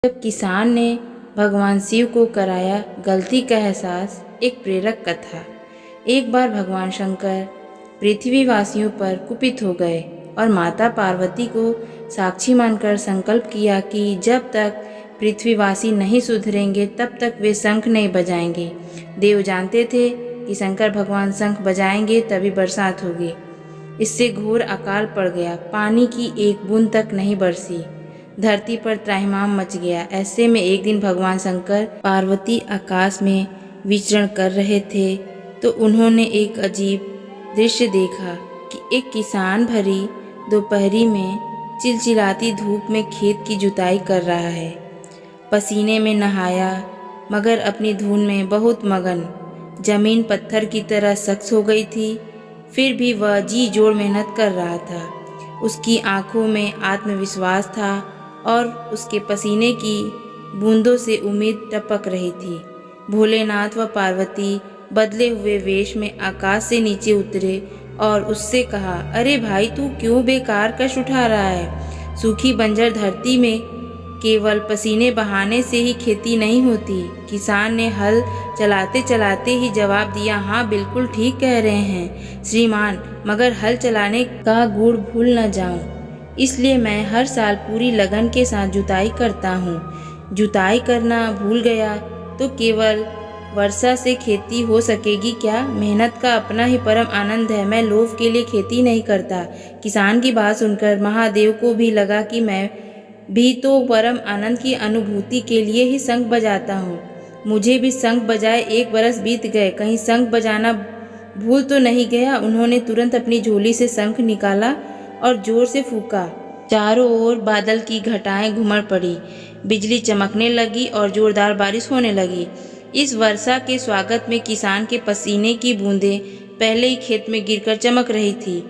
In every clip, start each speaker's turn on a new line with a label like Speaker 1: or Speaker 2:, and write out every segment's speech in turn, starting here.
Speaker 1: जब किसान ने भगवान शिव को कराया गलती का एहसास, एक प्रेरक कथा। एक बार भगवान शंकर पृथ्वीवासियों पर कुपित हो गए और माता पार्वती को साक्षी मानकर संकल्प किया कि जब तक पृथ्वीवासी नहीं सुधरेंगे तब तक वे शंख नहीं बजाएंगे। देव जानते थे कि शंकर भगवान शंख बजाएंगे तभी बरसात होगी। इससे घोर अकाल पड़ गया। पानी की एक बूंद तक नहीं बरसी। धरती पर त्राहिमाम मच गया। ऐसे में एक दिन भगवान शंकर पार्वती आकाश में विचरण कर रहे थे तो उन्होंने एक अजीब दृश्य देखा कि एक किसान भरी दोपहरी में चिलचिलाती धूप में खेत की जुताई कर रहा है। पसीने में नहाया मगर अपनी धुन में बहुत मगन। जमीन पत्थर की तरह सख्त हो गई थी, फिर भी वह जी जोड़ मेहनत कर रहा था। उसकी आंखों में आत्मविश्वास था और उसके पसीने की बूंदों से उम्मीद टपक रही थी। भोलेनाथ व पार्वती बदले हुए वेश में आकाश से नीचे उतरे और उससे कहा, अरे भाई, तू क्यों बेकार कष्ट उठा रहा है? सूखी बंजर धरती में केवल पसीने बहाने से ही खेती नहीं होती। किसान ने हल चलाते चलाते ही जवाब दिया, हाँ बिल्कुल ठीक कह रहे हैं श्रीमान, मगर हल चलाने का गुण भूल न जाऊं, इसलिए मैं हर साल पूरी लगन के साथ जुताई करता हूँ। जुताई करना भूल गया तो केवल वर्षा से खेती हो सकेगी क्या? मेहनत का अपना ही परम आनंद है। मैं लोभ के लिए खेती नहीं करता। किसान की बात सुनकर महादेव को भी लगा कि मैं भी तो परम आनंद की अनुभूति के लिए ही शंख बजाता हूँ। मुझे भी शंख बजाए 1 बरस बीत गए, कहीं शंख बजाना भूल तो नहीं गया? उन्होंने तुरंत अपनी झोली से शंख निकाला और जोर से फूंका। चारों ओर बादल की घटाएं घुमड़ पड़ी, बिजली चमकने लगी और जोरदार बारिश होने लगी। इस वर्षा के स्वागत में किसान के पसीने की बूंदें पहले ही खेत में गिरकर चमक रही थी।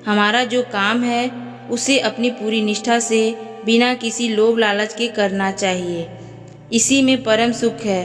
Speaker 1: हमारा जो काम है उसे अपनी पूरी निष्ठा से बिना किसी लोभ लालच के करना चाहिए, इसी में परम सुख है।